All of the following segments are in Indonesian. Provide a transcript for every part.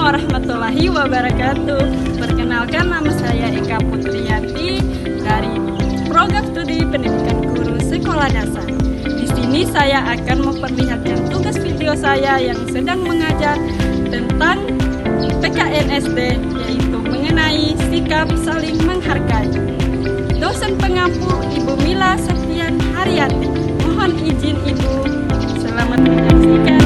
warahmatullahi wabarakatuh. Perkenalkan, nama saya Eka Putriyanti dari Program Studi Pendidikan Guru Sekolah Dasar. Di sini saya akan memperlihatkan tugas video saya yang sedang mengajar tentang PKN SD, yaitu mengenai sikap saling menghargai. Dosen pengampu Ibu Mila Septian Haryati. Mohon izin Ibu, selamat menyaksikan.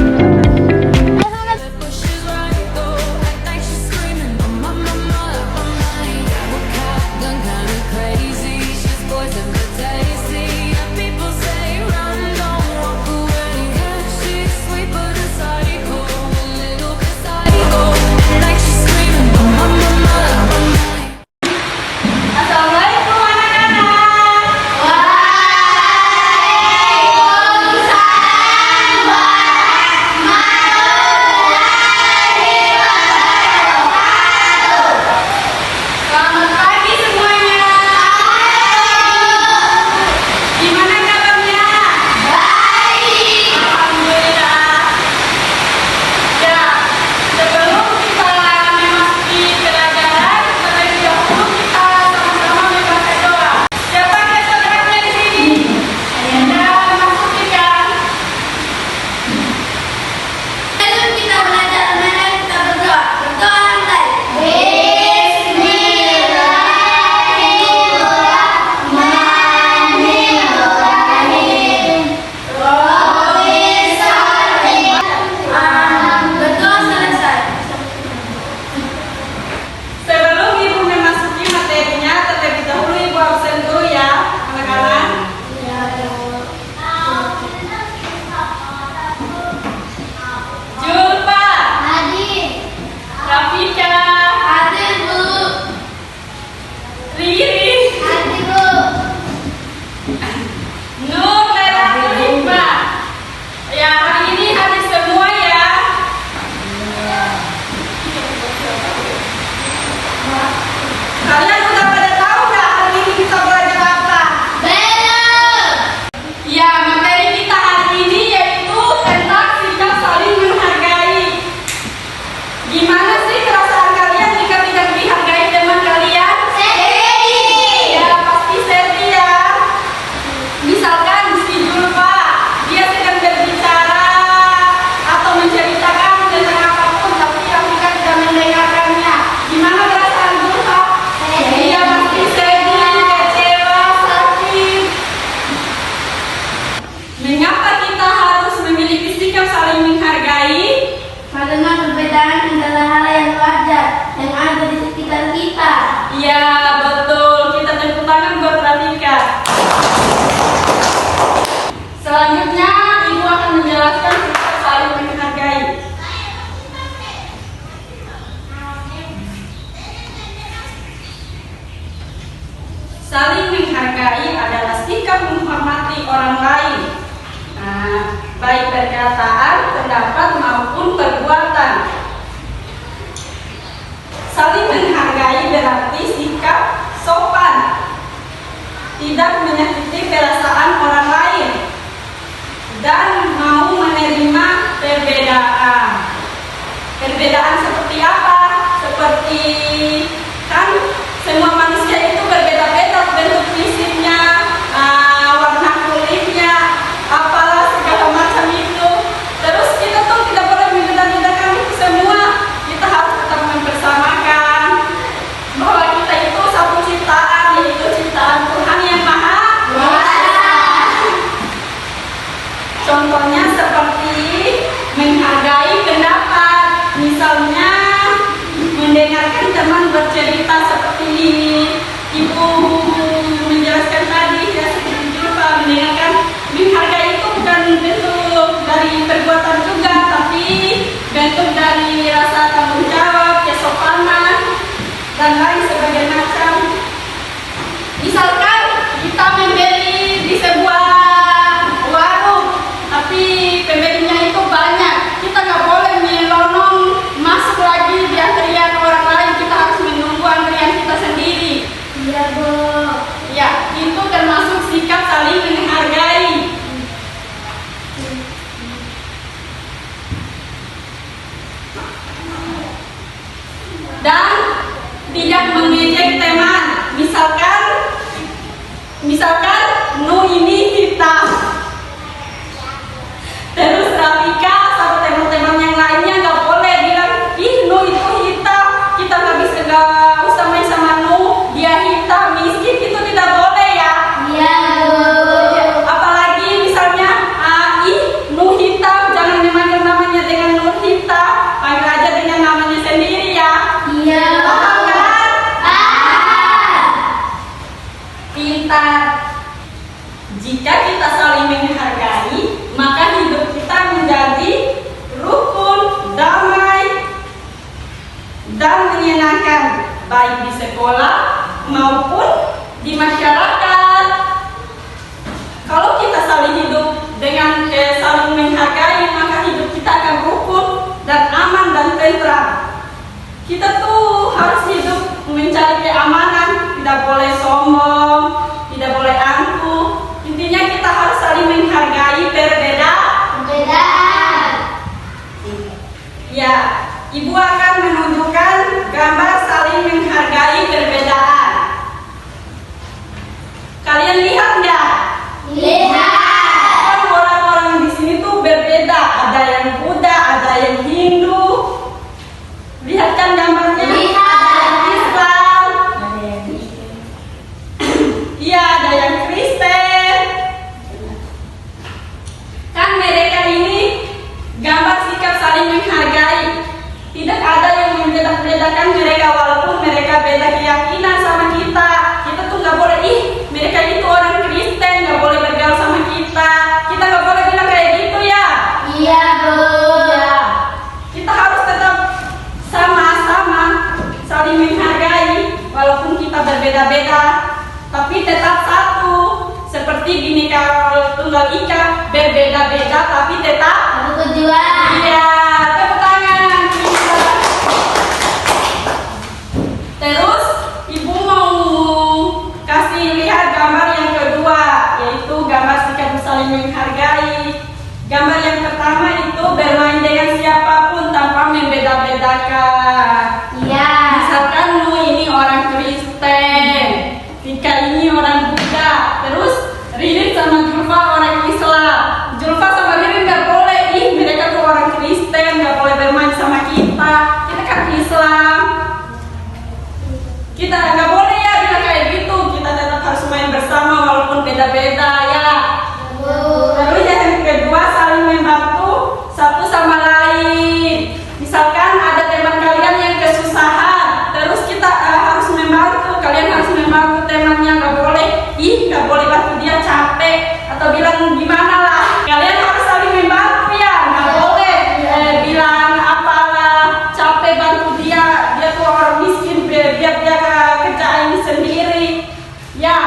Mengapa kita harus memiliki sikap saling menghargai? Karena perbedaan adalah hal yang wajar yang ada di sekitar kita. Ya, betul. Kita tepuk tangan buat Rafika. Selanjutnya, Ibu akan menjelaskan sikap saling menghargai. Saling menghargai adalah sikap menghormati orang lain, baik perkataan, pendapat maupun perbuatan. Saling menghargai berarti sikap sopan, tidak menyakiti perasaan orang lain, dan mau menerima perbedaan. Perbedaan seperti apa? Seperti kan semua manusia itu berbeda-beda bentuk fisiknya, warna kulitnya, apalah segala macam itu. Terus kita tuh tidak boleh membeda-bedakan itu semua. Kita harus tetap mempersamakan bahwa kita itu satu ciptaan, yaitu ciptaan Tuhan yang Maha Kuasa. Contohnya seperti menghargai pendapat, misalnya mendengarkan teman bercerita seperti ini. Ibu menjelaskan tadi ya, seperti juga mendengarkan. Menghargai itu bukan bentuk dari perbuatan juga, tapi bentuk dari rasa tanggung jawab, kesopanan, dan lain sebagainya macam. Misalkan kita membeli di sebuah warung, tapi pembelinya itu banyak, kita nggak boleh menyelonong masuk dan tidak mengejek teman. Misalkan Nu ini hitam. Terus Rafika sama teman-teman yang lainnya nggak boleh bilang, ih Nu itu hitam, kita nggak usah main sama Nu, dia hitam, miskin, itu tidak boleh ya. Iya, Bu. Apalagi misalnya, ih Nu hitam, jangan dipanggil namanya dengan Nu hitam, panggil aja dengan namanya sendiri ya. Iya. Paham kan? Pintar. Jika kita saling menghargai, maka hidup kita menjadi rukun, damai, dan menyenangkan, baik di sekolah maupun di masyarakat. Kalau kita saling hidup dengan saling menghargai, maka hidup kita akan rukun dan aman dan tentram. Kita tuh harus hidup mencari keamanan, tidak boleh sombong, tidak boleh angkuh. Intinya kita harus saling menghargai perbedaan. Ya, Ibu akan menunjukkan gambar saling menghargai perbedaan. Kalian lihat nggak? Lihat. Kan orang-orang di sini tuh berbeda. Ada yang Buddha, ada yang Hindu. Lihat kan gambarnya? Lihat. Ada yang Islam. Iya, ada yang Kristen. Kan mereka ini gambar sikap saling menghargai. Tidak ada yang membeda-bedakan mereka walaupun mereka beda keyakinan sama kita. Kita tuh nggak boleh, ih mereka itu orang Kristen, nggak boleh bergaul sama kita. Kita nggak boleh bilang kayak gitu ya. Iya, Bu. Ya, kita harus tetap sama-sama saling menghargai walaupun kita berbeda-beda, tapi tetap satu. Seperti Bhinneka Tunggal Ika, berbeda-beda tapi tetap Satu tujuan. iya. Tepuk tangan. Terus Ibu mau kasih lihat gambar yang kedua, yaitu gambar sikap saling menghargai. Gambar yang pertama itu bermain dengan siapapun tanpa membeda-bedakan. Iya. Misalkan Nu ini orang Kristen, Tika ini orang Buddha, terus Ririn sama Julfa orang Islam. Julfa sama Ririn nggak boleh, ih mereka tuh orang Kristen, nggak boleh bermain sama kita. Kita kan Islam. Kita nggak boleh ya bilang kayak gitu. Kita tetap harus main bersama walaupun beda-beda ya. Terus yang kedua saling membantu satu sama lain. Misalkan ada teman kalian yang kesusahan, terus kita harus membantu. Kalian harus membantu temannya, nggak boleh, ih nggak boleh bantu dia capek atau bilang gimana lah. Kalian harus saling membantu ya, nggak boleh bilang apalah capek bantu dia tuh orang miskin, biar dia kerjain sendiri. Ya,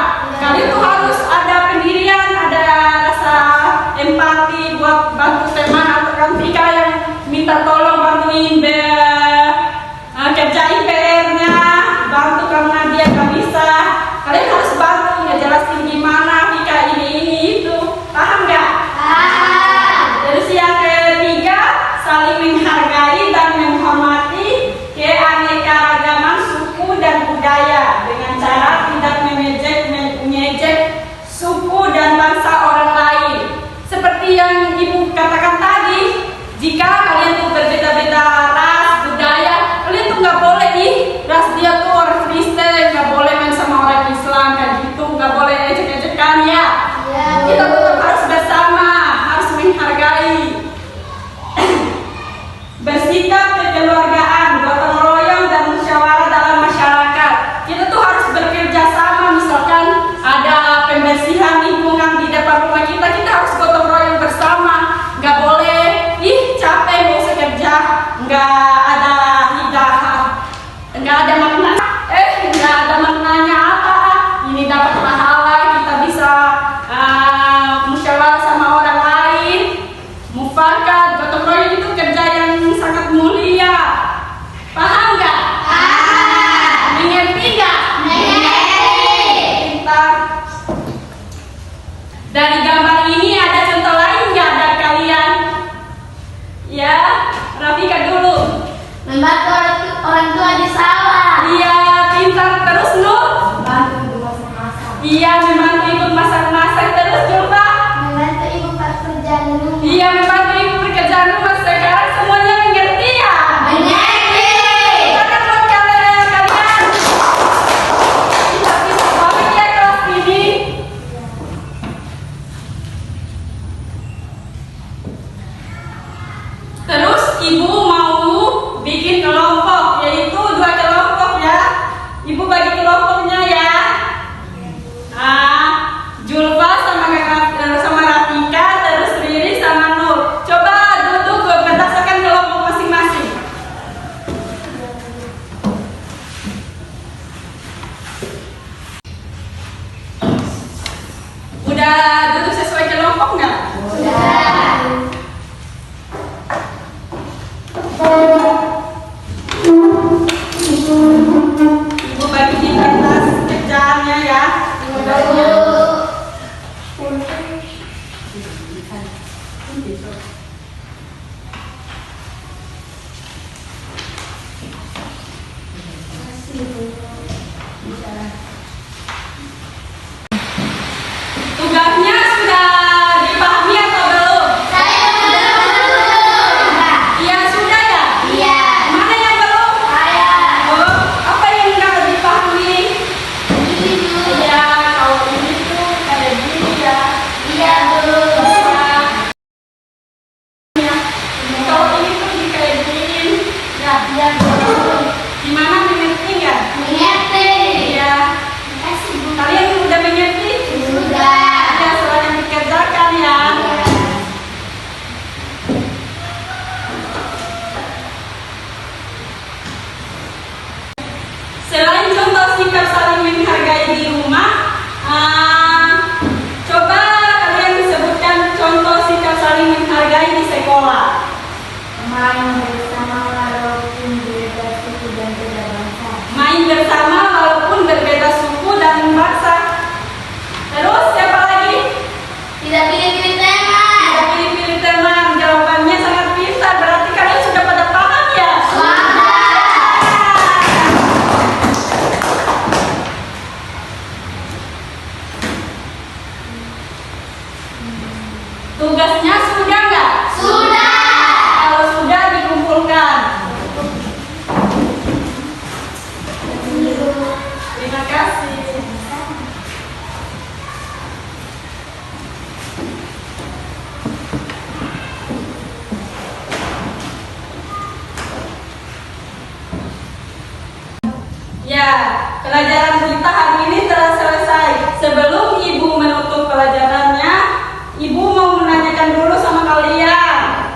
kalian tuh harus ada pendirian, ada rasa empati buat bantu teman atau kan Tika yang minta tolong bantuin kerjain PR-nya, bantu karena dia nggak bisa. Kalian harus bantu ngejelasin gimana Tika ini itu, paham nggak? Terus yang ketiga saling menghargai dan menghormati keanekaragaman suku dan budaya dengan cara tidak mengejek suku dan bangsa orang lain. Seperti yang Ibu katakan tadi, jika kalian tuh berbeda-beda ras, budaya, kalian tuh nggak boleh ih ras dia tuh orang Kristen, nggak boleh main sama orang Islam kayak gitu, nggak boleh ejek-ejekan ya. Kita tetap harus bersama, harus menghargai. Bersikap kekeluargaan, gotong royong dan musyawarah dalam masyarakat. Kita tuh harus bekerja sama. Misalkan ada pembersihan lingkungan di depan rumah kita harus gotong royong bersama. Nggak boleh, ih capek mau sekerja, nggak ada hidayah, nggak ada makna. Nggak ada maknanya apa? Ini dapat pahala, kita bisa musyawarah sama orang lain, mufakat, gotong royong itu kerja yang sangat mulia. Paham nggak? Mengerti nggak? Pintar. Dari gambar ini ada contoh lain nggak dari kalian? Ya, Rafika dulu. Membantu orang tua di sana. Iya, membantu ibu pekerjaan rumah. Sekarang semuanya mengerti ya? Mengerti. Silakan buat kalian. Tidak bisa banget ya kelas ini. Terus ibu mau bikin kelompok, yaitu 2 kelompok ya. Ibu bagi kelompoknya ya. Julfa sama Rafika, terus Riri sama Nur. Coba duduk berdasarkan kelompok masing-masing. Udah duduk sesuai kelompok nggak? Ibu bagi di kertas kerjaannya ya. Tugasnya sudah dipahami atau belum? Iya sudah ya? Mana yang belum? Oh, apa yang nggak dipahami? Ya, kalau ini tuh kayak gini ya. Kalau ini tuh kayak gini. Ya. Gimana, mengerti nggak? Iya. Kalian udah mengerti? Ya, soalnya dikerjakan ya. Selain contoh sikap saling menghargai di rumah, coba kalian disebutkan contoh sikap saling menghargai di sekolah. Main bersama walaupun berbeda suku dan beda bangsa. Main bersama walaupun berbeda suku dan bangsa. Terus siapa lagi? Tidak pilih-pilih teman. Tidak pilih-pilih teman. Jawabannya sangat pintar. Berarti kalian sudah pada paham ya? Tugasnya sudah nggak? Kalau sudah dikumpulkan. Terima kasih. Ya, pelajaran kita hari ini telah selesai. Sebelum ibu menutup pelajarannya, ibu mau menanyakan dulu sama kalian.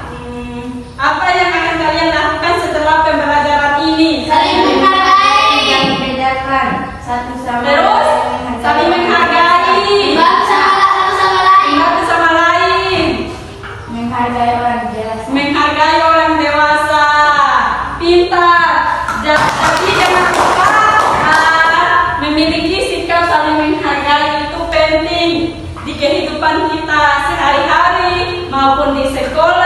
Apa yang akan kalian lakukan setelah pembelajaran ini? Saling menghargai. Tidak membedakan satu sama Terus, saling menghargai. Satu sama lain. Satu sama lain. Menghargai orang dewasa. Menghargai orang dewasa. Pintar. Tapi jangan lupa memiliki sikap saling menghargai itu penting di kehidupan kita sehari-hari maupun di sekolah.